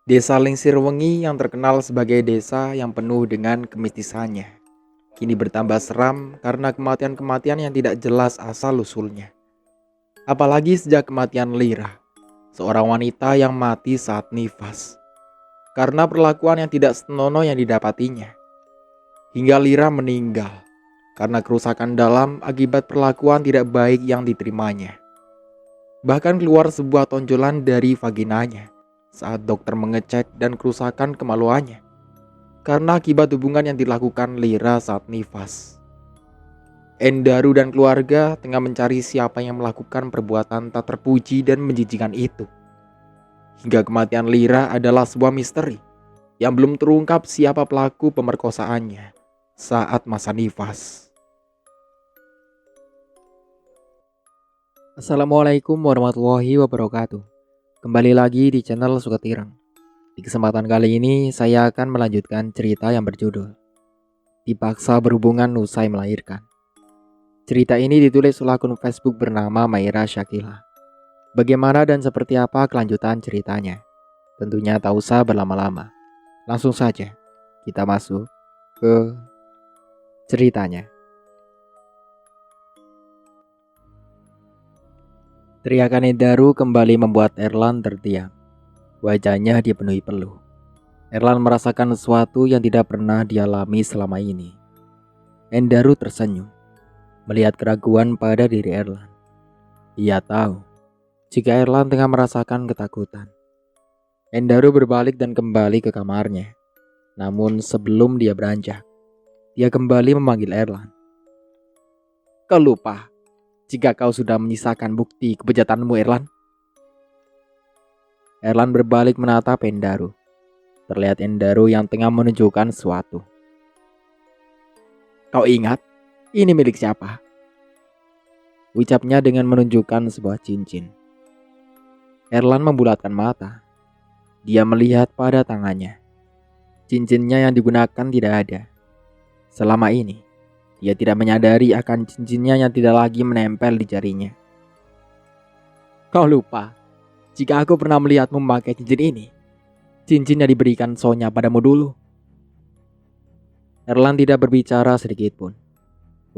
Desa Lingsirwengi yang terkenal sebagai desa yang penuh dengan kemistisannya, kini bertambah seram karena kematian-kematian yang tidak jelas asal-usulnya. Apalagi sejak kematian Lira, seorang wanita yang mati saat nifas, karena perlakuan yang tidak senonoh yang didapatinya. Hingga Lira meninggal, karena kerusakan dalam akibat perlakuan tidak baik yang diterimanya. Bahkan keluar sebuah tonjolan dari vaginanya saat dokter mengecek dan kerusakan kemaluannya karena akibat hubungan yang dilakukan Lira saat nifas. Endaru dan keluarga tengah mencari siapa yang melakukan perbuatan tak terpuji dan menjijikan itu. Hingga kematian Lira adalah sebuah misteri yang belum terungkap siapa pelaku pemerkosaannya saat masa nifas. Assalamualaikum warahmatullahi wabarakatuh. Kembali lagi di channel Sukatirang. Di kesempatan kali ini saya akan melanjutkan cerita yang berjudul Dipaksa Berhubungan Usai Melahirkan. Cerita ini ditulis oleh akun Facebook bernama Maira Syakila. Bagaimana dan seperti apa kelanjutan ceritanya? Tentunya tak usah berlama-lama. Langsung saja kita masuk ke ceritanya. Teriakan Endaru kembali membuat Erlan terdiam. Wajahnya dipenuhi peluh. Erlan merasakan sesuatu yang tidak pernah dialami selama ini. Endaru tersenyum, melihat keraguan pada diri Erlan. Ia tahu, jika Erlan tengah merasakan ketakutan. Endaru berbalik dan kembali ke kamarnya. Namun sebelum dia beranjak, dia kembali memanggil Erlan. Kau lupa jika kau sudah menyisakan bukti kebejatanmu, Erlan? Erlan berbalik menatap Endaru. Terlihat Endaru yang tengah menunjukkan sesuatu. Kau ingat? Ini milik siapa? Ucapnya dengan menunjukkan sebuah cincin. Erlan membulatkan mata. Dia melihat pada tangannya. Cincinnya yang digunakan tidak ada. Selama ini, dia tidak menyadari akan cincinnya yang tidak lagi menempel di jarinya. Kau lupa, jika aku pernah melihatmu memakai cincin ini. Cincin yang diberikan Sonya padamu dulu. Erlan tidak berbicara sedikit pun.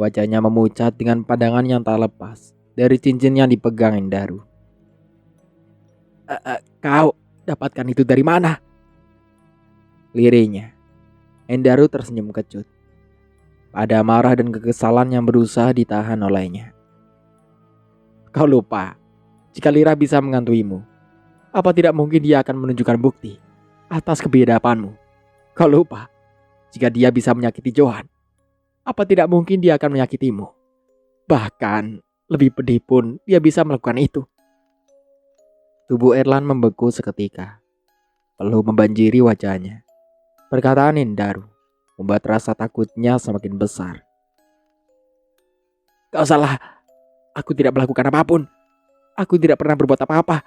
Wajahnya memucat dengan pandangan yang tak lepas dari cincin yang dipegang Endaru. Kau dapatkan itu dari mana? Lirihnya. Endaru tersenyum kecut. Ada marah dan kekesalan yang berusaha ditahan olehnya. Kau lupa, jika Lira bisa mengantuimu, apa tidak mungkin dia akan menunjukkan bukti atas kebiadabanmu? Kau lupa, jika dia bisa menyakiti Johan, apa tidak mungkin dia akan menyakitimu? Bahkan lebih pedih pun dia bisa melakukan itu. Tubuh Erlan membeku seketika. Peluh membanjiri wajahnya. Perkataan Endaru membuat rasa takutnya semakin besar. Kau salah, aku tidak melakukan apapun. Aku tidak pernah berbuat apa-apa.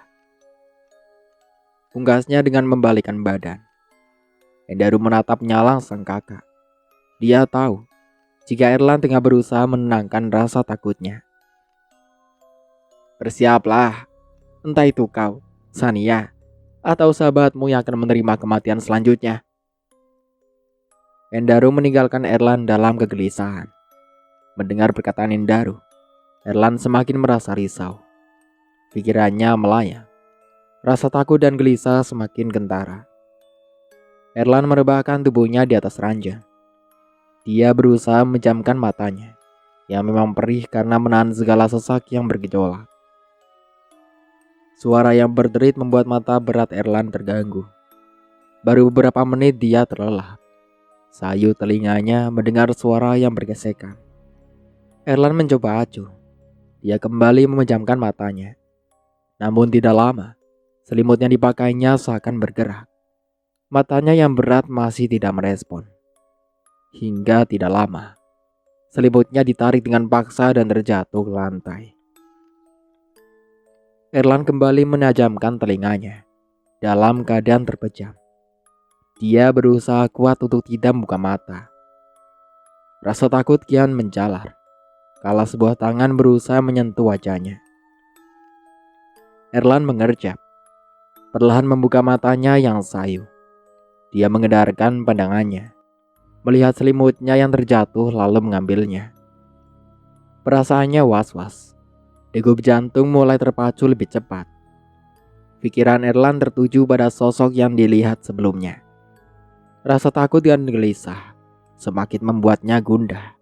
Pungkasnya dengan membalikkan badan. Endaru menatap nyalang sang kakak. Dia tahu jika Erlan tengah berusaha menenangkan rasa takutnya. Bersiaplah, entah itu kau, Sania, atau sahabatmu yang akan menerima kematian selanjutnya. Endaru meninggalkan Erlan dalam kegelisahan. Mendengar perkataan Endaru, Erlan semakin merasa risau. Pikirannya melayang. Rasa takut dan gelisah semakin kentara. Erlan merebahkan tubuhnya di atas ranjang. Dia berusaha menjamkan matanya, yang memang perih karena menahan segala sesak yang bergejolak. Suara yang berderit membuat mata berat Erlan terganggu. Baru beberapa menit dia terlelap. Sayu telinganya mendengar suara yang bergesekan. Erlan mencoba acuh. Dia kembali memejamkan matanya. Namun tidak lama, selimut yang dipakainya seakan bergerak. Matanya yang berat masih tidak merespon. Hingga tidak lama, selimutnya ditarik dengan paksa dan terjatuh ke lantai. Erlan kembali menajamkan telinganya dalam keadaan terpejam. Dia berusaha kuat untuk tidak buka mata. Rasa takut kian menjalar kala sebuah tangan berusaha menyentuh wajahnya. Erlan mengerjap. perlahan membuka matanya yang sayu. Dia mengedarkan pandangannya, melihat selimutnya yang terjatuh lalu mengambilnya. Perasaannya was-was. Degup jantung mulai terpacu lebih cepat. Pikiran Erlan tertuju pada sosok yang dilihat sebelumnya. Rasa takut dan gelisah semakin membuatnya gundah.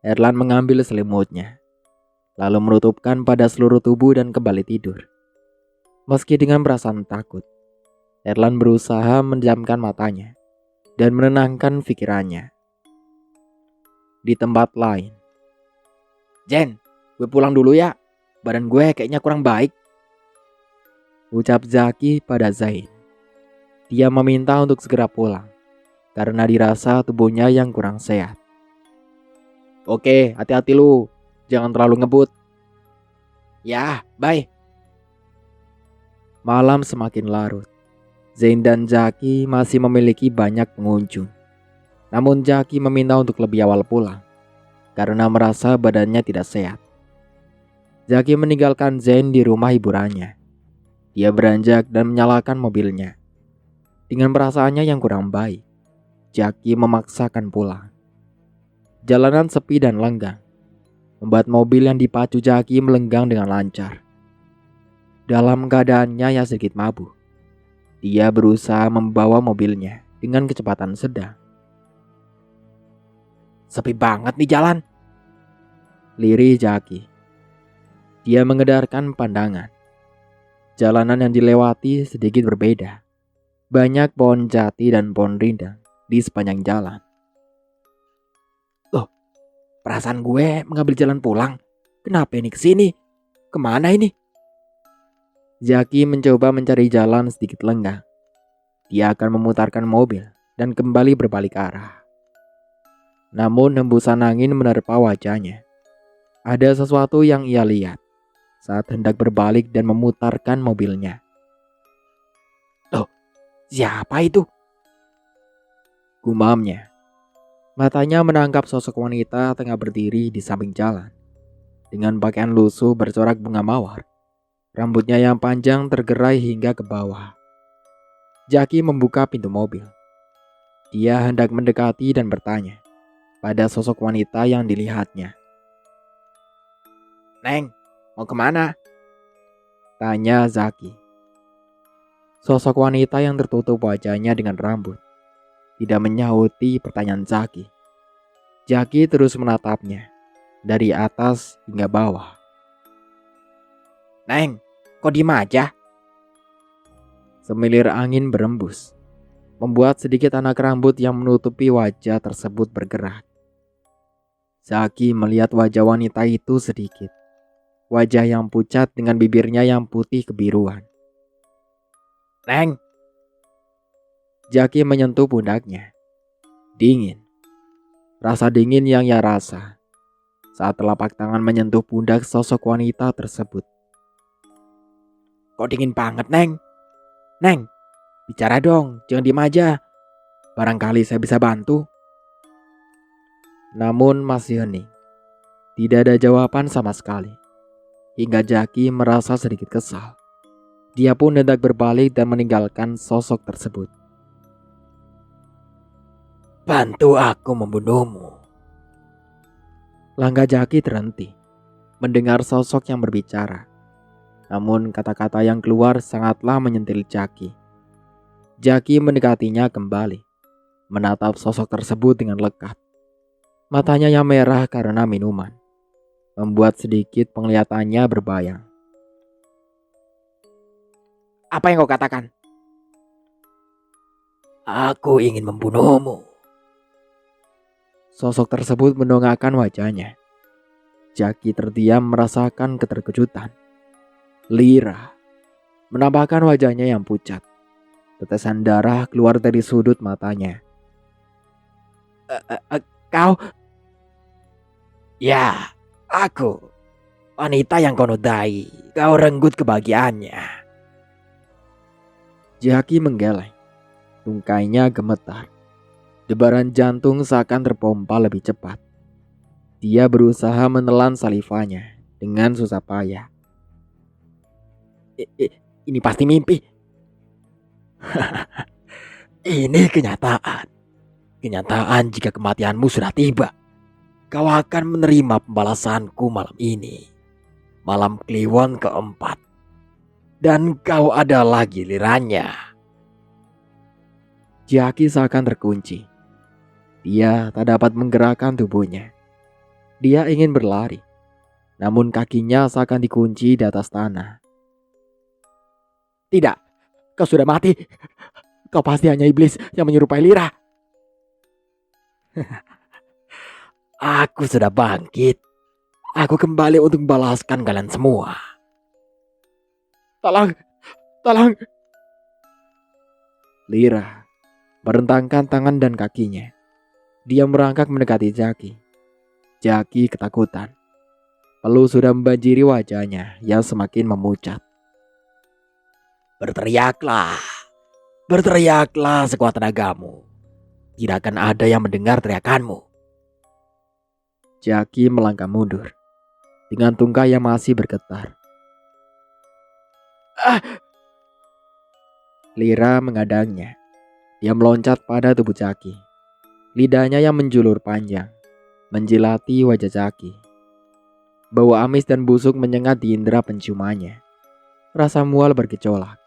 Erlan mengambil selimutnya, lalu menutupkan pada seluruh tubuh dan kembali tidur. Meski dengan perasaan takut, Erlan berusaha mendiamkan matanya dan menenangkan pikirannya. Di tempat lain, "Jen, gue pulang dulu ya. Badan gue kayaknya kurang baik," ucap Zaki pada Zain. Dia meminta untuk segera pulang karena dirasa tubuhnya yang kurang sehat. "Oke, hati-hati lu. Jangan terlalu ngebut." "Ya, bye." Malam semakin larut. Zain dan Zaki masih memiliki banyak pengunjung. Namun Zaki meminta untuk lebih awal pulang karena merasa badannya tidak sehat. Zaki meninggalkan Zain di rumah hiburannya. Dia beranjak dan menyalakan mobilnya. Dengan perasaannya yang kurang baik, Zaki memaksakan pulang. Jalanan sepi dan lenggang membuat mobil yang dipacu Zaki melenggang dengan lancar. Dalam keadaannya yang sedikit mabuk, dia berusaha membawa mobilnya dengan kecepatan sedang. "Sepi banget nih jalan," lirih Zaki. Dia mengedarkan pandangan. Jalanan yang dilewati sedikit berbeda. Banyak pohon jati dan pohon rindang di sepanjang jalan. "Loh, perasaan gue mengambil jalan pulang. Kenapa ini kesini? Kemana ini?" Zaki mencoba mencari jalan sedikit lenggang. Dia akan memutarkan mobil dan kembali berbalik arah. Namun hembusan angin menerpa wajahnya. Ada sesuatu yang ia lihat saat hendak berbalik dan memutarkan mobilnya. "Loh, siapa itu?" gumamnya. Matanya menangkap sosok wanita tengah berdiri di samping jalan. Dengan pakaian lusuh bercorak bunga mawar. Rambutnya yang panjang tergerai hingga ke bawah. Zaki membuka pintu mobil. Dia hendak mendekati dan bertanya pada sosok wanita yang dilihatnya. "Neng, mau kemana?" tanya Zaki. Sosok wanita yang tertutup wajahnya dengan rambut tidak menyauti pertanyaan Zaki. Zaki terus menatapnya dari atas hingga bawah. "Neng, kok diem aja?" Semilir angin berembus, membuat sedikit anak rambut yang menutupi wajah tersebut bergerak. Zaki melihat wajah wanita itu sedikit. Wajah yang pucat dengan bibirnya yang putih kebiruan. "Neng." Zaki menyentuh pundaknya. Dingin. Rasa dingin yang ia rasa saat telapak tangan menyentuh pundak sosok wanita tersebut. "Kok dingin banget, Neng? Neng, bicara dong, jangan diem aja. Barangkali saya bisa bantu." Namun masih hening. Tidak ada jawaban sama sekali. Hingga Zaki merasa sedikit kesal. Dia pun hendak berbalik dan meninggalkan sosok tersebut. "Bantu aku membunuhmu." Langkah Zaki terhenti mendengar sosok yang berbicara. Namun kata-kata yang keluar sangatlah menyentil Zaki. Zaki mendekatinya kembali, menatap sosok tersebut dengan lekat. Matanya yang merah karena minuman membuat sedikit penglihatannya berbayang. "Apa yang kau katakan?" "Aku ingin membunuhmu." Sosok tersebut mendongakkan wajahnya. Zaki terdiam merasakan keterkejutan. Lirah menampakkan wajahnya yang pucat. Tetesan darah keluar dari sudut matanya. Kau?" "Ya, aku. Wanita yang kau nodai. Kau renggut kebahagiaannya." Zaki menggeleng. Tungkainya gemetar. Debaran jantung seakan terpompa lebih cepat. Dia berusaha menelan salivanya dengan susah payah. Ini pasti mimpi. Ini kenyataan. Kenyataan jika kematianmu sudah tiba. Kau akan menerima pembalasanku malam ini. Malam Kliwon keempat. Dan kau adalah gilirannya. Jaki seakan terkunci. Dia tak dapat menggerakkan tubuhnya. Dia ingin berlari, namun kakinya seakan dikunci di atas tanah. Tidak, kau sudah mati. Kau pasti hanya iblis yang menyerupai Lira. Aku sudah bangkit. Aku kembali untuk membalaskan kalian semua. Tolong, tolong. Lira merentangkan tangan dan kakinya. Dia merangkak mendekati Jaki. Jaki ketakutan. Peluh sudah membanjiri wajahnya yang semakin memucat. Berteriaklah. Berteriaklah sekuat tenagamu. Tidak akan ada yang mendengar teriakanmu. Jaki melangkah mundur dengan tungkai yang masih bergetar. Lira mengadangnya. Dia meloncat pada tubuh Jaki. Lidahnya yang menjulur panjang menjilati wajah Jaki. Bau amis dan busuk menyengat di indera penciumannya. Rasa mual bergejolak.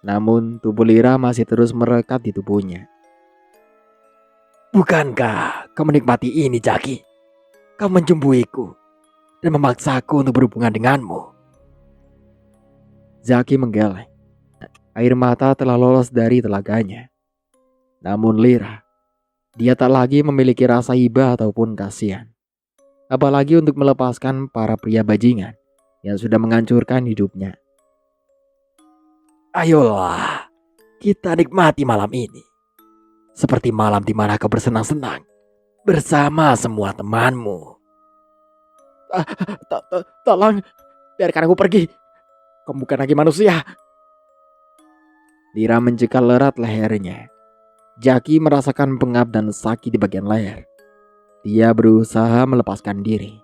Namun tubuh Lira masih terus merekat di tubuhnya. Bukankah kau menikmati ini, Jaki? Kau mencumbuiku dan memaksaku untuk berhubungan denganmu. Jaki menggeleng. Air mata telah lolos dari telaganya. Namun Lira, dia tak lagi memiliki rasa iba ataupun kasihan. Apalagi untuk melepaskan para pria bajingan yang sudah menghancurkan hidupnya. Ayolah, kita nikmati malam ini. Seperti malam di mana kau bersenang-senang bersama semua temanmu. Tolong, biarkan aku pergi. Kau bukan lagi manusia. Lira mencekal erat lehernya. Jaki merasakan pengap dan sakit di bagian leher. Dia berusaha melepaskan diri.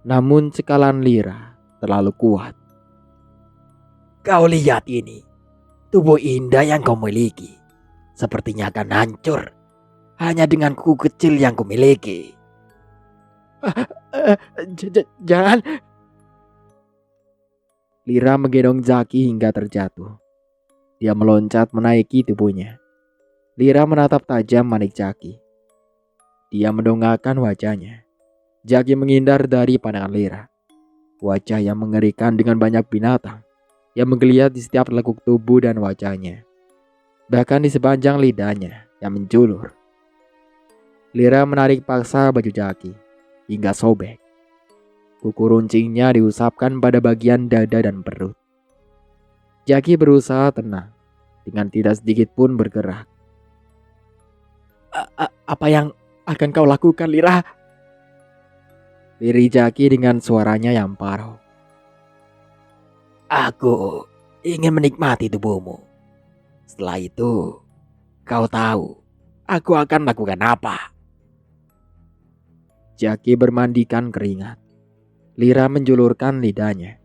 Namun cekalan Lira terlalu kuat. Kau lihat ini. Tubuh indah yang kau miliki. Sepertinya akan hancur. Hanya dengan kuku kecil yang kau miliki. Jangan. Lira menggendong Jaki hingga terjatuh. Dia meloncat menaiki tubuhnya. Lira menatap tajam manik Jaki. Dia mendongakkan wajahnya. Jaki menghindar dari pandangan Lira. Wajah yang mengerikan dengan banyak binatang yang menggeliat di setiap lekuk tubuh dan wajahnya. Bahkan di sepanjang lidahnya yang menjulur. Lira menarik paksa baju Jaki hingga sobek. Kuku runcingnya diusapkan pada bagian dada dan perut. Jaki berusaha tenang dengan tidak sedikit pun bergerak. Apa yang akan kau lakukan, Lira? Lirih Jaki dengan suaranya yang parau. Aku ingin menikmati tubuhmu. Setelah itu, kau tahu aku akan lakukan apa. Jaki bermandikan keringat. Lira menjulurkan lidahnya,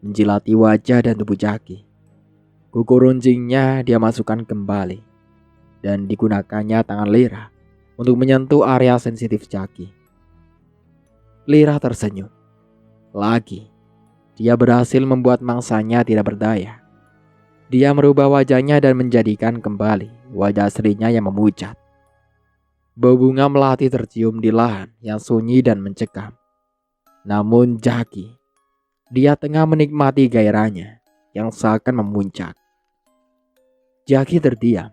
menjilati wajah dan tubuh Jaki. Kuku runcingnya dia masukkan kembali, dan digunakannya tangan Lira untuk menyentuh area sensitif Jaki. Lira tersenyum. Lagi, dia berhasil membuat mangsanya tidak berdaya. Dia merubah wajahnya dan menjadikan kembali wajah aslinya yang memucat. Bau bunga melati tercium di lahan yang sunyi dan mencekam. Namun Jaki, dia tengah menikmati gairahnya yang seakan memuncak. Jaki terdiam.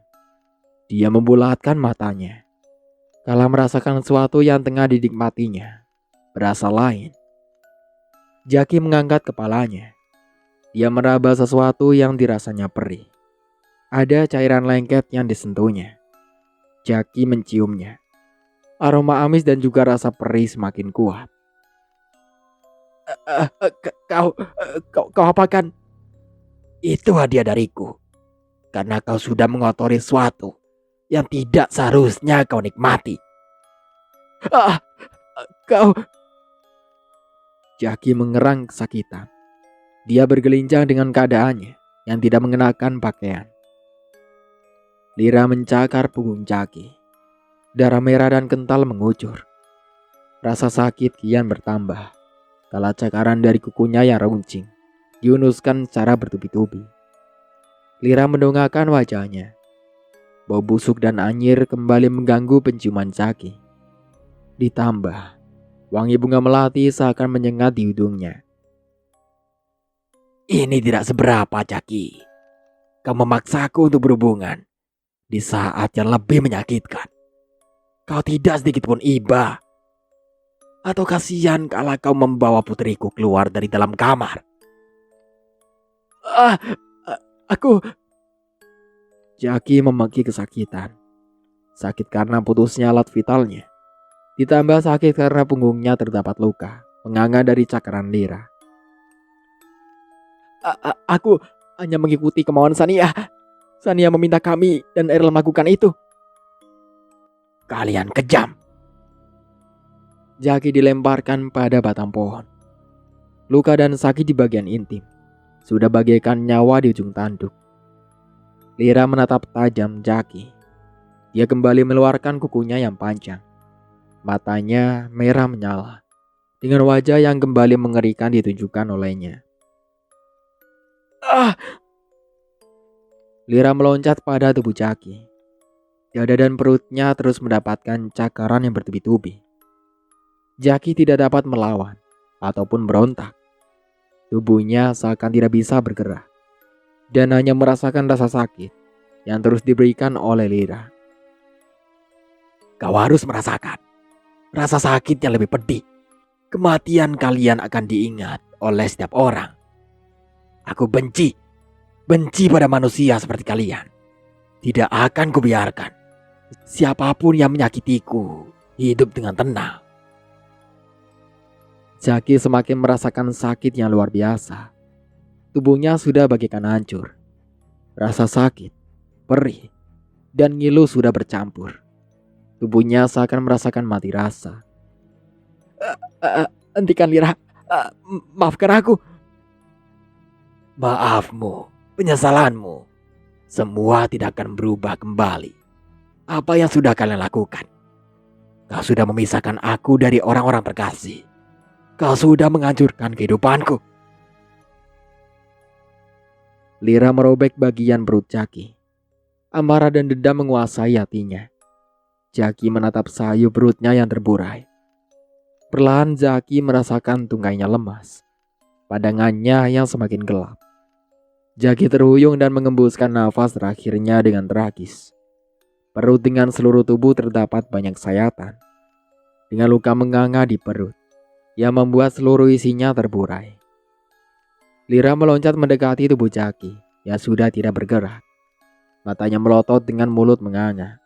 Dia membulatkan matanya. Kala merasakan sesuatu yang tengah dinikmatinya, berasa lain. Jaki mengangkat kepalanya. Dia meraba sesuatu yang dirasanya perih. Ada cairan lengket yang disentuhnya. Jaki menciumnya. Aroma amis dan juga rasa perih semakin kuat. Kau apakan? Itu hadiah dariku. Karena kau sudah mengotori sesuatu yang tidak seharusnya kau nikmati. Kau... Jaki mengerang kesakitan. Dia bergelinjang dengan keadaannya yang tidak mengenakan pakaian. Lira mencakar punggung Jaki. Darah merah dan kental mengucur. Rasa sakit kian bertambah kala cakaran dari kukunya yang runcing diunuskan secara bertubi-tubi. Lira mendongakkan wajahnya. Bau busuk dan anyir kembali mengganggu penciuman Jaki. Ditambah, wangi bunga melati seakan menyengat di hidungnya. Ini tidak seberapa, Jaki. Kau memaksaku untuk berhubungan di saat yang lebih menyakitkan. Kau tidak sedikit pun iba. Atau kasihan kalau kau membawa putriku keluar dari dalam kamar. Ah, aku... Jaki memaki kesakitan. Sakit karena putusnya alat vitalnya. Ditambah sakit karena punggungnya terdapat luka menganga dari cakaran Lira. Aku hanya mengikuti kemauan Sania. Sania meminta kami dan Erl melakukan itu. Kalian kejam. Jaki dilemparkan pada batang pohon. Luka dan sakit di bagian intim sudah bagaikan nyawa di ujung tanduk. Lira menatap tajam Jaki. Dia kembali meluarkan kukunya yang panjang. Matanya merah menyala dengan wajah yang kembali mengerikan ditunjukkan olehnya. Lira meloncat pada tubuh Jaki. Dada dan perutnya terus mendapatkan cakaran yang bertubi-tubi. Jaki tidak dapat melawan ataupun berontak. Tubuhnya seakan tidak bisa bergerak dan hanya merasakan rasa sakit yang terus diberikan oleh Lira. Kau harus merasakan rasa sakit yang lebih pedih. Kematian kalian akan diingat oleh setiap orang. Aku benci pada manusia seperti kalian. Tidak akan kubiarkan siapapun yang menyakitiku hidup dengan tenang. Jaki semakin merasakan sakit yang luar biasa. Tubuhnya sudah bagaikan hancur. Rasa sakit, perih, dan ngilu sudah bercampur. Tubuhnya seakan merasakan mati rasa. Hentikan Lira, maafkan aku. Maafmu, penyesalanmu, semua tidak akan berubah kembali. Apa yang sudah kalian lakukan? Kau sudah memisahkan aku dari orang-orang terkasih. Kau sudah menghancurkan kehidupanku. Lira merobek bagian perut Jaki. Amarah dan dendam menguasai hatinya. Jaki menatap sayup perutnya yang terburai. Perlahan Jaki merasakan tunggainya lemas. Pandangannya yang semakin gelap. Jaki terhuyung dan mengembuskan nafas terakhirnya dengan tragis. Perut dengan seluruh tubuh terdapat banyak sayatan. Dengan luka menganga di perut yang membuat seluruh isinya terburai. Lira meloncat mendekati tubuh Jaki yang sudah tidak bergerak. Matanya melotot dengan mulut menganga.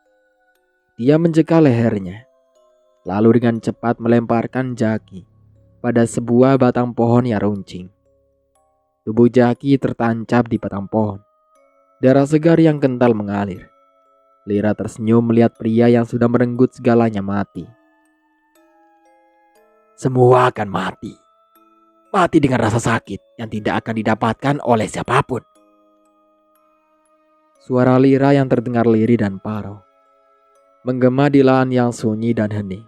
Dia mencekal lehernya, lalu dengan cepat melemparkan Jaki pada sebuah batang pohon yang runcing. Tubuh Jaki tertancap di batang pohon. Darah segar yang kental mengalir. Lira tersenyum melihat pria yang sudah merenggut segalanya mati. Semua akan mati. Mati dengan rasa sakit yang tidak akan didapatkan oleh siapapun. Suara Lira yang terdengar lirih dan parau menggema di lahan yang sunyi dan hening.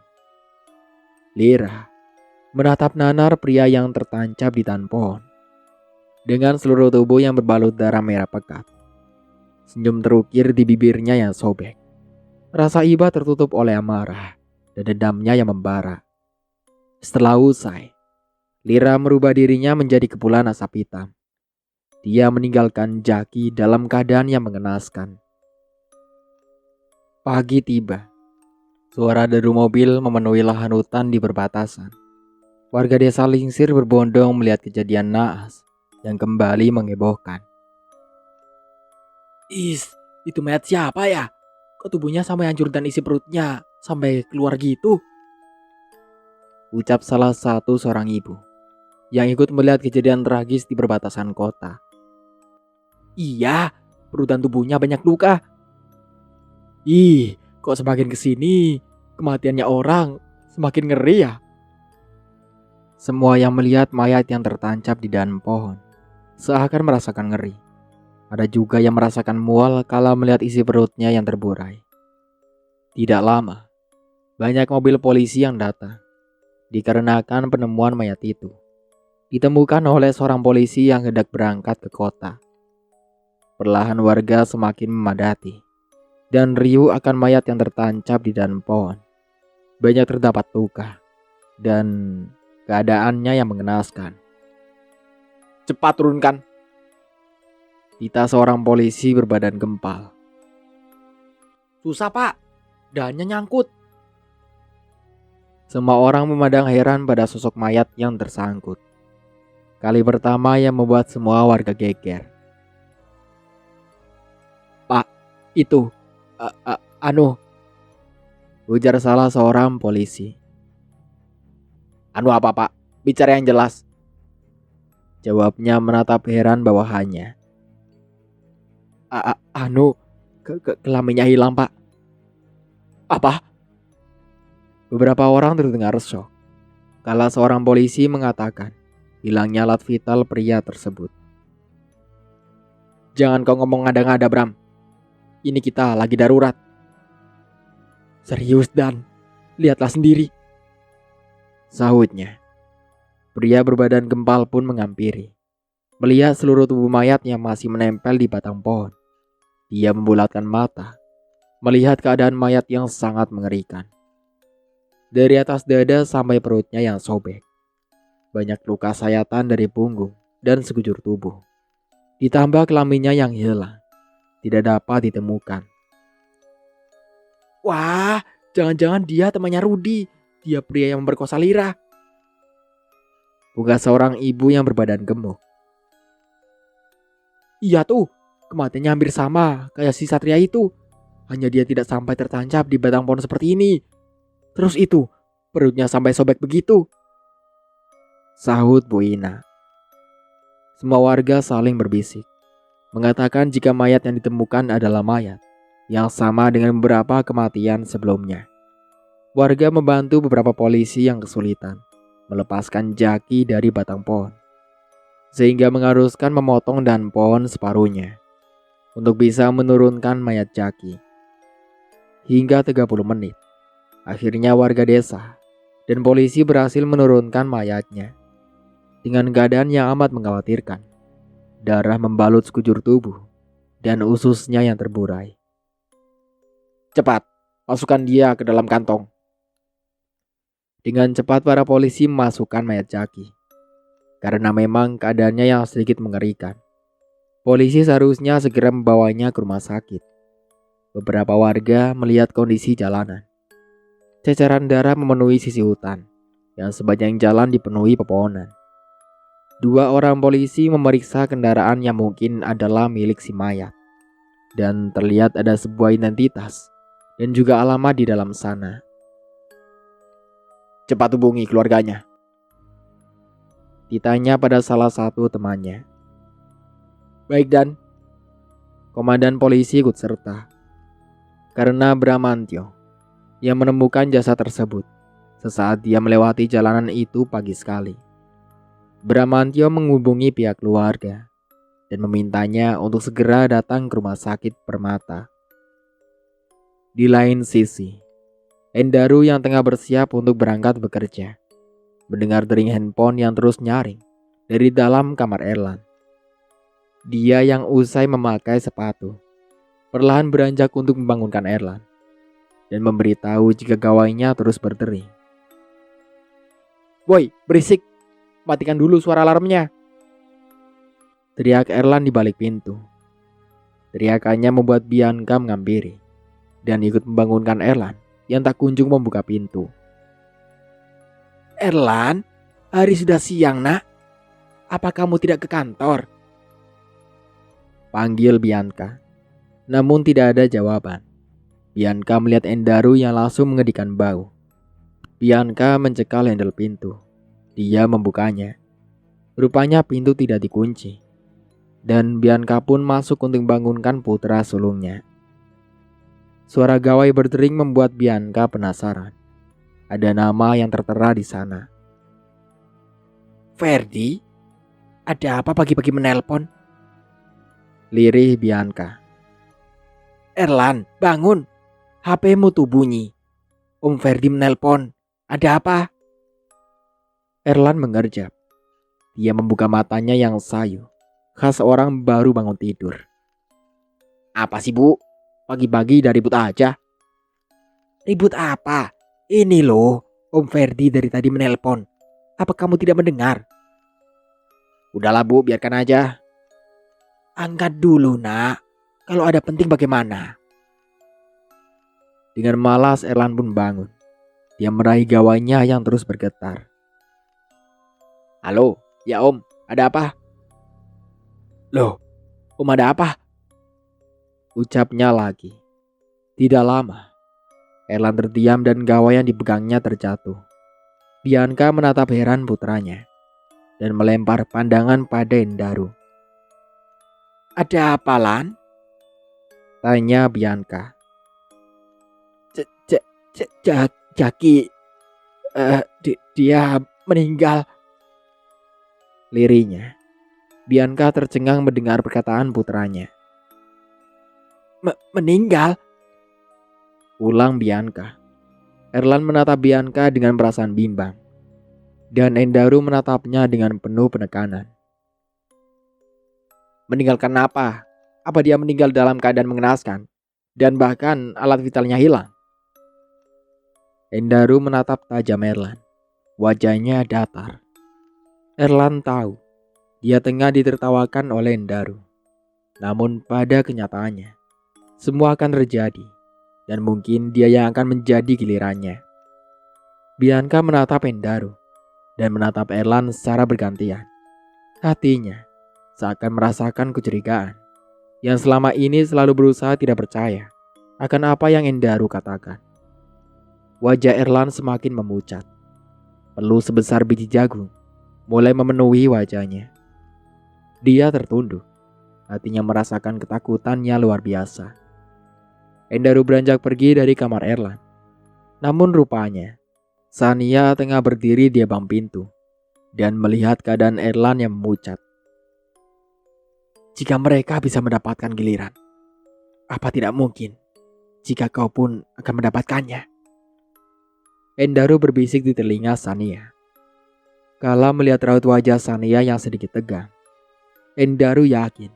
Lira menatap nanar pria yang tertancap di dahan pohon dengan seluruh tubuh yang berbalut darah merah pekat. Senyum terukir di bibirnya yang sobek. Rasa iba tertutup oleh amarah dan dendamnya yang membara. Setelah usai, Lira merubah dirinya menjadi kepulan asap hitam. Dia meninggalkan Jaki dalam keadaan yang mengenaskan. Pagi tiba. Suara deru mobil memenuhi lahan hutan di perbatasan. Warga desa Lingsir berbondong melihat kejadian naas yang kembali menghebohkan. Itu mayat siapa ya? Kok tubuhnya sampai hancur dan isi perutnya sampai keluar gitu? Ucap salah satu seorang ibu yang ikut melihat kejadian tragis di perbatasan kota. Iya, perut dan tubuhnya banyak luka. Kok semakin kesini kematiannya orang semakin ngeri ya? Semua yang melihat mayat yang tertancap di dahan pohon seakan merasakan ngeri. Ada juga yang merasakan mual kala melihat isi perutnya yang terburai. Tidak lama, banyak mobil polisi yang datang. Dikarenakan penemuan mayat itu ditemukan oleh seorang polisi yang hendak berangkat ke kota. Perlahan warga semakin memadati dan riuh akan mayat yang tertancap di dalam pohon. Banyak terdapat luka dan keadaannya yang mengenaskan. Cepat turunkan, tita seorang polisi berbadan gempal. Susah pak, dahannya nyangkut. Semua orang memandang heran pada sosok mayat yang tersangkut. Kali pertama yang membuat semua warga geger. Pak, itu, anu. Ujar salah seorang polisi. Anu apa pak? Bicara yang jelas. Jawabnya menatap heran bawahannya. Anu, kelaminnya hilang pak. Apa? Beberapa orang terdengar syok kala seorang polisi mengatakan hilangnya alat vital pria tersebut. Jangan kau ngomong ngada-ngada Bram. Ini kita lagi darurat. Serius Dan, lihatlah sendiri, sahutnya. Pria berbadan gempal pun menghampiri. Melihat seluruh tubuh mayat yang masih menempel di batang pohon, dia membulatkan mata, melihat keadaan mayat yang sangat mengerikan. Dari atas dada sampai perutnya yang sobek, banyak luka sayatan dari punggung dan sekujur tubuh. Ditambah kelaminnya yang hilang, tidak dapat ditemukan. Wah, jangan-jangan dia temannya Rudi. Dia pria yang memperkosa Lira. Bukan seorang ibu yang berbadan gemuk. Iya tuh, kematiannya hampir sama kayak si Satria itu. Hanya dia tidak sampai tertancap di batang pohon seperti ini. Terus itu, perutnya sampai sobek begitu, sahut Bu Ina. Semua warga saling berbisik, mengatakan jika mayat yang ditemukan adalah mayat yang sama dengan beberapa kematian sebelumnya. Warga membantu beberapa polisi yang kesulitan melepaskan Jaki dari batang pohon, sehingga mengharuskan memotong dahan pohon separuhnya untuk bisa menurunkan mayat Jaki. Hingga 30 menit, akhirnya warga desa dan polisi berhasil menurunkan mayatnya dengan keadaan yang amat mengkhawatirkan. Darah membalut sekujur tubuh dan ususnya yang terburai. Cepat, masukkan dia ke dalam kantong. Dengan cepat para polisi memasukkan mayat Jaki. Karena memang keadaannya yang sedikit mengerikan, polisi seharusnya segera membawanya ke rumah sakit. Beberapa warga melihat kondisi jalanan. Ceceran darah memenuhi sisi hutan yang sepanjang jalan dipenuhi pepohonan. 2 orang polisi memeriksa kendaraan yang mungkin adalah milik si mayat. Dan terlihat ada sebuah identitas dan juga alamat di dalam sana. Cepat hubungi keluarganya, ditanya pada salah satu temannya. Baik Dan. Komandan polisi ikut serta. Karena Bramantyo yang menemukan jasad tersebut sesaat dia melewati jalanan itu pagi sekali. Bramantyo menghubungi pihak keluarga dan memintanya untuk segera datang ke rumah sakit Permata. Di lain sisi, Endaru yang tengah bersiap untuk berangkat bekerja mendengar dering handphone yang terus nyaring dari dalam kamar Erlan. Dia yang usai memakai sepatu perlahan beranjak untuk membangunkan Erlan dan memberitahu jika gawainya terus berdering. Woi, berisik, matikan dulu suara alarmnya, teriak Erlan di balik pintu. Teriakannya membuat Bianca menghampiri dan ikut membangunkan Erlan yang tak kunjung membuka pintu. Erlan, hari sudah siang nak. Apa kamu tidak ke kantor? Panggil Bianca. Namun tidak ada jawaban. Bianca melihat Endaru yang langsung mengedikan bau. Bianca mencekal handle pintu. Dia membukanya. Rupanya pintu tidak dikunci. Dan Bianca pun masuk untuk membangunkan putra sulungnya. Suara gawai berdering membuat Bianca penasaran. Ada nama yang tertera di sana. Ferdi, ada apa pagi-pagi menelpon? lirih Bianca. Erlan, bangun. HP-mu tuh bunyi. Om Ferdi menelpon. Ada apa? Erlan mengerjap. Dia membuka matanya yang sayu, khas orang baru bangun tidur. Apa sih, Bu? Pagi-pagi udah ribut aja. Ribut apa? Ini loh, Om Ferdi dari tadi menelpon. Apa kamu tidak mendengar? Udahlah Bu, biarkan aja. Angkat dulu, Nak. Kalau ada penting bagaimana? Dengan malas Erlan pun bangun. Dia meraih gawainya yang terus bergetar. Halo, ya Om, ada apa? Loh, Om ada apa? Ucapnya lagi. Tidak lama, Erlan terdiam dan gawai yang dipegangnya terjatuh. Bianca menatap heran putranya dan melempar pandangan pada Endaru. Ada apa, Lan? Tanya Bianca. Jaki, dia meninggal. Lirinya. Bianca tercengang mendengar perkataan putranya. Meninggal? Ulang Bianca. Erlan menatap Bianca dengan perasaan bimbang, dan Endaru menatapnya dengan penuh penekanan. Meninggalkan apa? Apa dia meninggal dalam keadaan mengenaskan? Dan bahkan alat vitalnya hilang? Endaru menatap tajam Erlan. Wajahnya datar. Erlan tahu dia tengah ditertawakan oleh Endaru. Namun pada kenyataannya, semua akan terjadi, dan mungkin dia yang akan menjadi gilirannya. Bianca menatap Endaru dan menatap Erlan secara bergantian. Hatinya seakan merasakan kecurigaan yang selama ini selalu berusaha tidak percaya akan apa yang Endaru katakan. Wajah Erlan semakin memucat. Peluh sebesar biji jagung mulai memenuhi wajahnya. Dia tertunduk. Hatinya merasakan ketakutannya luar biasa. Endaru beranjak pergi dari kamar Erlan. Namun rupanya, Sania tengah berdiri di abang pintu dan melihat keadaan Erlan yang memucat. Jika mereka bisa mendapatkan giliran, apa tidak mungkin jika kau pun akan mendapatkannya? Endaru berbisik di telinga Sania. Kala melihat raut wajah Sania yang sedikit tegang, Endaru yakin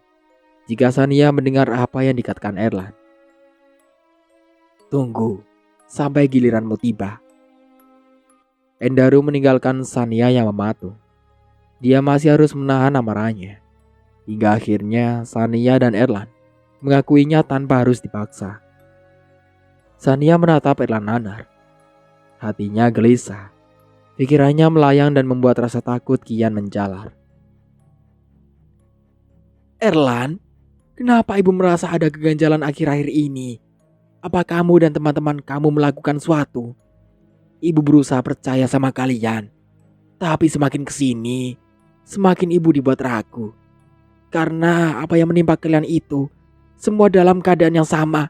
jika Sania mendengar apa yang dikatakan Erlan. Tunggu sampai giliranmu tiba. Endaru meninggalkan Sania yang mematu. Dia masih harus menahan amarahnya. Hingga akhirnya Sania dan Erlan mengakuinya tanpa harus dipaksa. Sania menatap Erlan nanar. Hatinya gelisah. Pikirannya melayang dan membuat rasa takut kian menjalar. Erlan, kenapa ibu merasa ada keganjalan akhir-akhir ini? Apa kamu dan teman-teman kamu melakukan suatu? Ibu berusaha percaya sama kalian. Tapi semakin kesini, semakin ibu dibuat ragu. Karena apa yang menimpa kalian itu, semua dalam keadaan yang sama.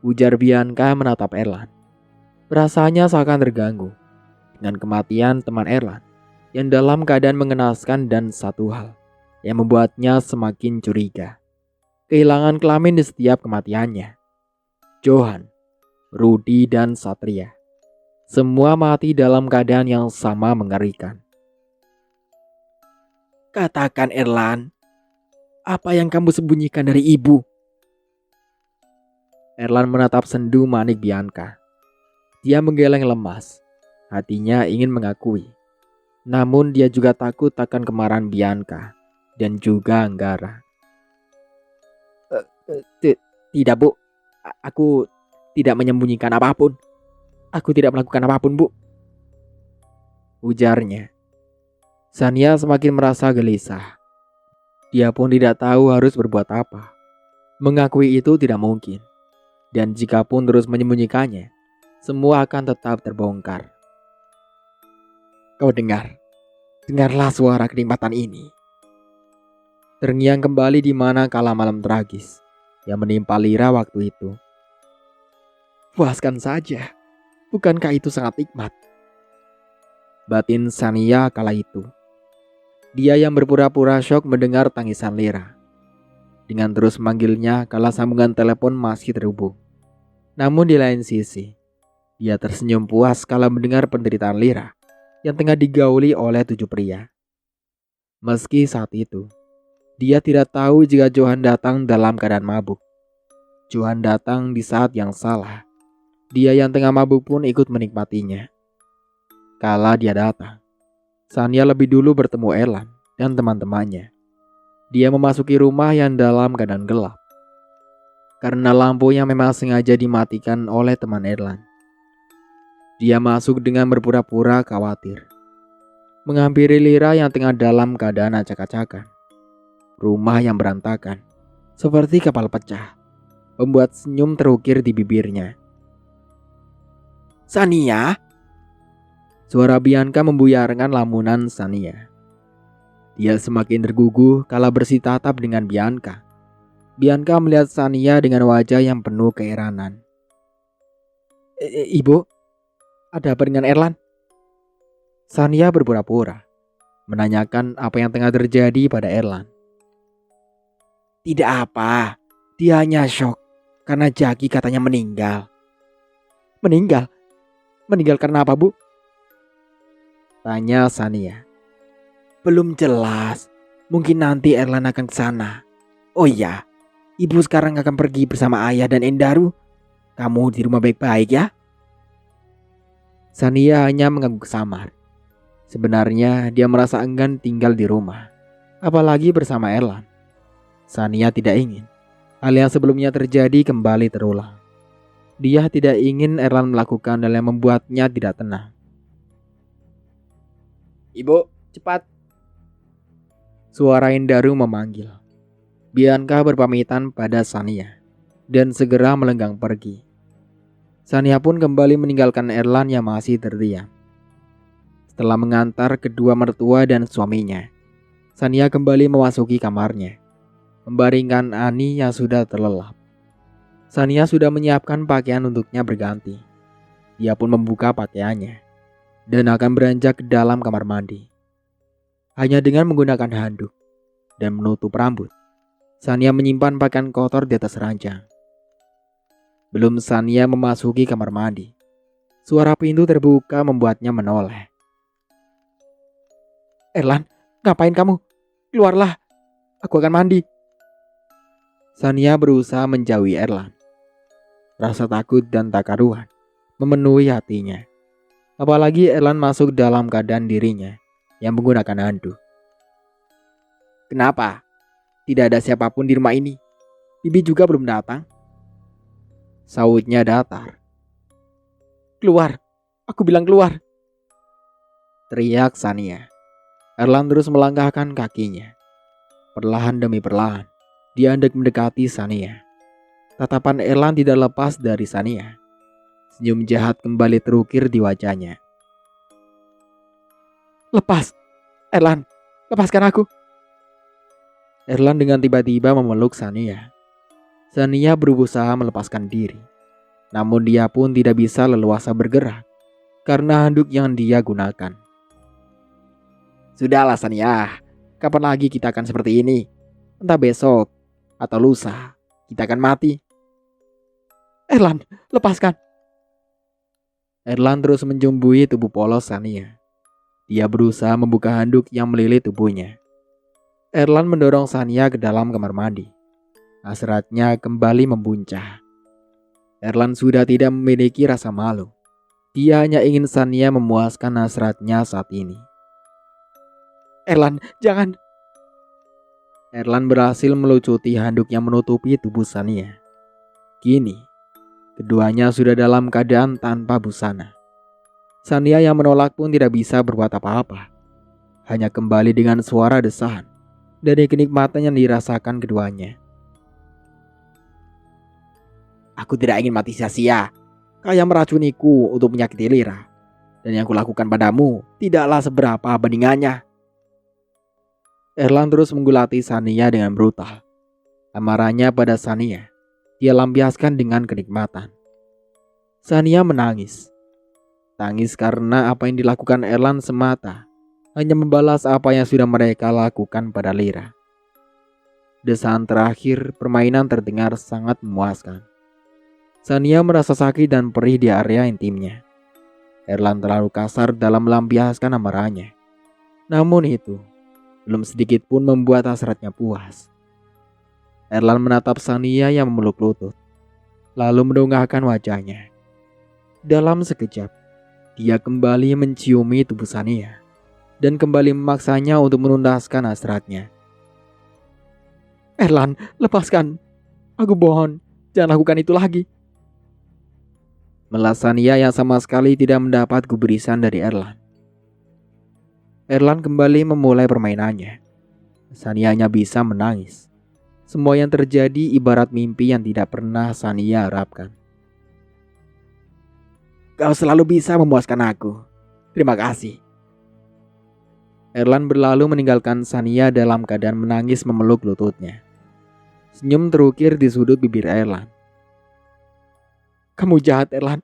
Ujar Bianca menatap Erlan. Rasanya seakan terganggu dengan kematian teman Erlan yang dalam keadaan mengenaskan dan satu hal yang membuatnya semakin curiga. Kehilangan kelamin di setiap kematiannya. Johan, Rudy dan Satria. Semua mati dalam keadaan yang sama mengerikan. Katakan Erlan, apa yang kamu sembunyikan dari ibu? Erlan menatap sendu manik Bianca. Dia menggeleng lemas. Hatinya ingin mengakui. Namun dia juga takut akan kemarahan Bianca dan juga Anggara. Tidak, Bu. Aku tidak menyembunyikan apapun. Aku tidak melakukan apapun, Bu. Ujarnya. Sania semakin merasa gelisah. Dia pun tidak tahu harus berbuat apa. Mengakui itu tidak mungkin. Dan jika pun terus menyembunyikannya, semua akan tetap terbongkar. Kau dengarlah suara kenikmatan ini. Terngiang kembali di mana kala malam tragis yang menimpa Lira waktu itu. Puaskan saja, bukankah itu sangat nikmat? Batin Sania kala itu. Dia yang berpura-pura syok mendengar tangisan Lira. dengan terus memanggilnya kala sambungan telepon masih terhubung. Namun di lain sisi, dia tersenyum puas kala mendengar penderitaan Lira yang tengah digauli oleh 7 pria. Meski saat itu, dia tidak tahu jika Johan datang dalam keadaan mabuk. Johan datang di saat yang salah. Dia yang tengah mabuk pun ikut menikmatinya. Kala dia datang, Sania lebih dulu bertemu Erlan dan teman-temannya. Dia memasuki rumah yang dalam keadaan gelap, karena lampunya memang sengaja dimatikan oleh teman Erlan. Dia masuk dengan berpura-pura khawatir, menghampiri Lira yang tengah dalam keadaan acak-acakan. Rumah yang berantakan, seperti kapal pecah, membuat senyum terukir di bibirnya. Sania? Suara Bianca membuyarkan lamunan Sania. Dia semakin terguguh kala bersitatap dengan Bianca. Bianca melihat Sania dengan wajah yang penuh keheranan. Ibu, ada apa dengan Erlan? Sania berpura-pura menanyakan apa yang tengah terjadi pada Erlan. Tidak apa, dia hanya shock karena Jaki katanya meninggal. Meninggal? Meninggal karena apa, Bu? Tanya Sania. Belum jelas, mungkin nanti Erlan akan ke sana. Oh iya, ibu sekarang akan pergi bersama ayah dan Endaru. Kamu di rumah baik-baik ya? Sania hanya mengangguk samar. Sebenarnya dia merasa enggan tinggal di rumah, apalagi bersama Erlan. Sania tidak ingin hal yang sebelumnya terjadi kembali terulang. Dia tidak ingin Erlan melakukan hal yang membuatnya tidak tenang. Ibu, cepat. Suara Endaru memanggil. Bianca berpamitan pada Sania dan segera melenggang pergi. Sania pun kembali meninggalkan Erlan yang masih terdiam. Setelah mengantar kedua mertua dan suaminya, Sania kembali memasuki kamarnya, membaringkan Ani yang sudah terlelap. Sania sudah menyiapkan pakaian untuknya berganti. Dia pun membuka pakaiannya dan akan beranjak ke dalam kamar mandi. Hanya dengan menggunakan handuk dan menutup rambut, Sania menyimpan pakaian kotor di atas ranjang. Belum Sania memasuki kamar mandi, suara pintu terbuka membuatnya menoleh. Erlan, ngapain kamu? Keluarlah, aku akan mandi. Sania berusaha menjauhi Erlan. Rasa takut dan tak karuan memenuhi hatinya. Apalagi Erlan masuk dalam keadaan dirinya yang menggunakan handuk. Kenapa? Tidak ada siapapun di rumah ini. Bibi juga belum datang. Sautnya datar. Keluar, aku bilang keluar. Teriak Sania. Erlan terus melangkahkan kakinya. Perlahan demi perlahan, dia hendak mendekati Sania. Tatapan Erlan tidak lepas dari Sania. Senyum jahat kembali terukir di wajahnya. Lepas, Erlan, lepaskan aku. Erlan dengan tiba-tiba memeluk Sania. Sania berusaha melepaskan diri. Namun dia pun tidak bisa leluasa bergerak karena handuk yang dia gunakan. Sudahlah Sania, kapan lagi kita akan seperti ini? Entah besok atau lusa, kita akan mati. Erlan, lepaskan. Erlan terus menjumbui tubuh polos Sania. Dia berusaha membuka handuk yang melilit tubuhnya. Erlan mendorong Sania ke dalam kamar mandi. Hasratnya kembali membuncah. Erlan sudah tidak memiliki rasa malu. Dia hanya ingin Sania memuaskan hasratnya saat ini. Erlan, jangan. Erlan berhasil melucuti handuk yang menutupi tubuh Sania. Kini, keduanya sudah dalam keadaan tanpa busana. Sania yang menolak pun tidak bisa berbuat apa-apa. Hanya kembali dengan suara desahan dari kenikmatan yang dirasakan keduanya. Aku tidak ingin mati sia-sia. Kau yang meracuniku untuk menyakiti Lira. Dan yang kulakukan padamu tidaklah seberapa bandingannya. Erlan terus menggulati Sania dengan brutal. Amarahnya pada Sania, dia lampiaskan dengan kenikmatan. Sania menangis. Tangis karena apa yang dilakukan Erlan semata hanya membalas apa yang sudah mereka lakukan pada Lira. Desaan terakhir permainan terdengar sangat memuaskan. Sania merasa sakit dan perih di area intimnya. Erlan terlalu kasar dalam melampiaskan amarahnya. Namun itu belum sedikit pun membuat hasratnya puas. Erlan menatap Sania yang memeluk lutut, lalu mendongakkan wajahnya. Dalam sekejap, dia kembali menciumi tubuh Sania dan kembali memaksanya untuk menuntaskan hasratnya. Erlan, lepaskan. Aku mohon, jangan lakukan itu lagi. Melas Sania yang sama sekali tidak mendapat guberisan dari Erlan. Erlan kembali memulai permainannya. Sania hanya bisa menangis. Semua yang terjadi ibarat mimpi yang tidak pernah Sania harapkan. Kau selalu bisa memuaskan aku. Terima kasih. Erlan berlalu meninggalkan Sania dalam keadaan menangis memeluk lututnya. Senyum terukir di sudut bibir Erlan. Kamu jahat, Erlan.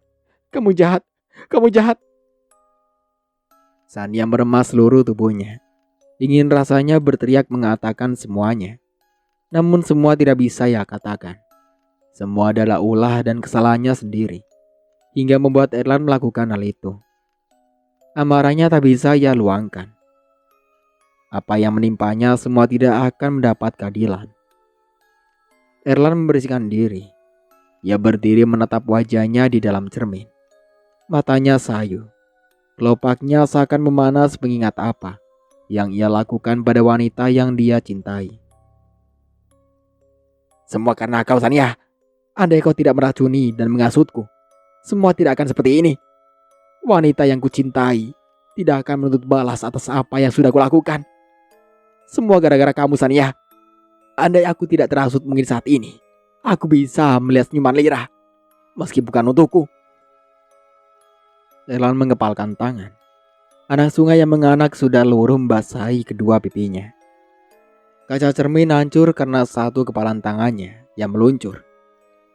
Kamu jahat. Kamu jahat. Sania meremas seluruh tubuhnya. Ingin rasanya berteriak mengatakan semuanya. Namun semua tidak bisa ia katakan. Semua adalah ulah dan kesalahannya sendiri. Hingga membuat Erlan melakukan hal itu. Amarahnya tak bisa ia luangkan. Apa yang menimpanya semua tidak akan mendapat keadilan. Erlan membersihkan diri. Ia berdiri menatap wajahnya di dalam cermin. Matanya sayu. Kelopaknya seakan memanas mengingat apa yang ia lakukan pada wanita yang dia cintai. Semua karena kau, Sania. Andai kau tidak meracuni dan menghasutku, semua tidak akan seperti ini. Wanita yang kucintai tidak akan menuntut balas atas apa yang sudah kulakukan. Semua gara-gara kamu, Sania. Andai aku tidak terhasut mungkin saat ini, aku bisa melihat senyuman Lira, meski bukan untukku. Erlan mengepalkan tangan. Anak sungai yang menganak sudah luruh membasahi kedua pipinya. Kaca cermin hancur karena satu kepalan tangannya yang meluncur.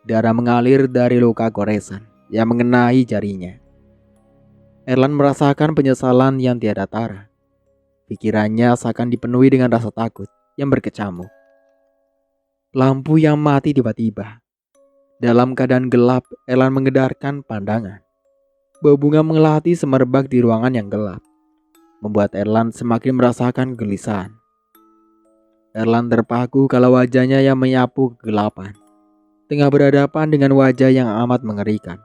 Darah mengalir dari luka goresan yang mengenai jarinya. Erlan merasakan penyesalan yang tiada tara. Pikirannya seakan dipenuhi dengan rasa takut yang berkecamuk. Lampu yang mati tiba-tiba. Dalam keadaan gelap, Erlan mengedarkan pandangan. Bau bunga mengelati semerbak di ruangan yang gelap, membuat Erlan semakin merasakan kegelisahan. Erlan terpaku kalau wajahnya yang menyapu kegelapan, tengah berhadapan dengan wajah yang amat mengerikan.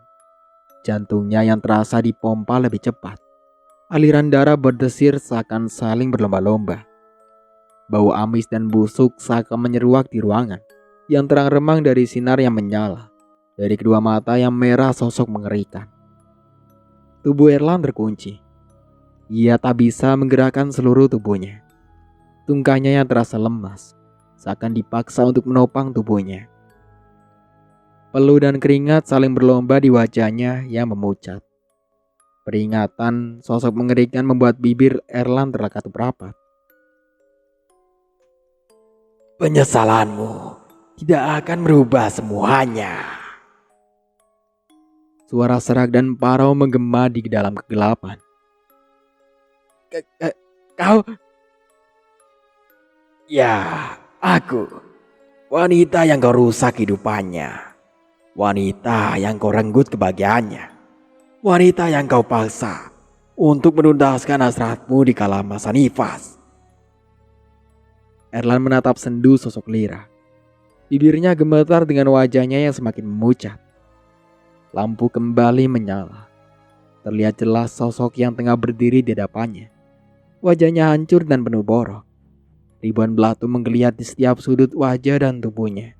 Jantungnya yang terasa dipompa lebih cepat. Aliran darah berdesir seakan saling berlomba-lomba. Bau amis dan busuk seakan menyeruak di ruangan yang terang remang dari sinar yang menyala. Dari kedua mata yang merah sosok mengerikan. Tubuh Erlan terkunci. Ia tak bisa menggerakkan seluruh tubuhnya. Tungkahnya yang terasa lemas seakan dipaksa untuk menopang tubuhnya. Peluh dan keringat saling berlomba di wajahnya yang memucat. Peringatan sosok mengerikan membuat bibir Erlan terkatup rapat. Penyesalanmu tidak akan merubah semuanya. Suara serak dan parau menggema di dalam kegelapan. Kau? Ya, aku. Wanita yang kau rusak hidupannya. Wanita yang kau renggut kebahagiaannya. Wanita yang kau paksa untuk menuntaskan hasratmu di kala masa nifas. Erlan menatap sendu sosok Lira. Bibirnya gemetar dengan wajahnya yang semakin memucat. Lampu kembali menyala. Terlihat jelas sosok yang tengah berdiri di hadapannya. Wajahnya hancur dan penuh borok. Ribuan belatung menggeliat di setiap sudut wajah dan tubuhnya.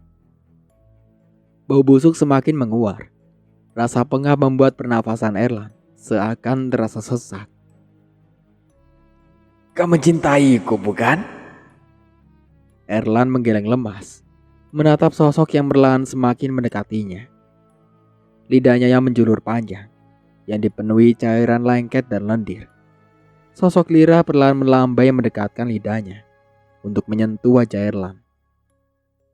Bau busuk semakin menguar. Rasa pengap membuat pernafasan Erlan seakan terasa sesak. Kau mencintaiku, bukan? Erlan menggeleng lemas, menatap sosok yang perlahan semakin mendekatinya. Lidahnya yang menjulur panjang, yang dipenuhi cairan lengket dan lendir. Sosok Lira perlahan melambai mendekatkan lidahnya untuk menyentuh wajah Erlan.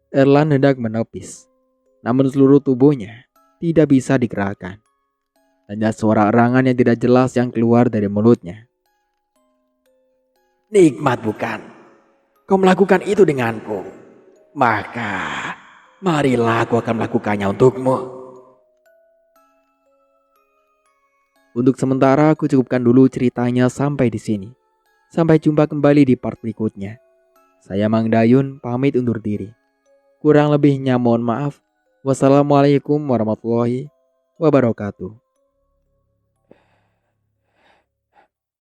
Erlan hendak menepis, namun seluruh tubuhnya tidak bisa digerakkan. Hanya suara erangan yang tidak jelas yang keluar dari mulutnya. Nikmat bukan? Kau melakukan itu denganku. maka marilah aku akan melakukannya untukmu. Untuk sementara aku cukupkan dulu ceritanya sampai di sini. Sampai jumpa kembali di part berikutnya. Saya Mang Dayun pamit undur diri. Kurang lebihnya mohon maaf. Wassalamualaikum warahmatullahi wabarakatuh.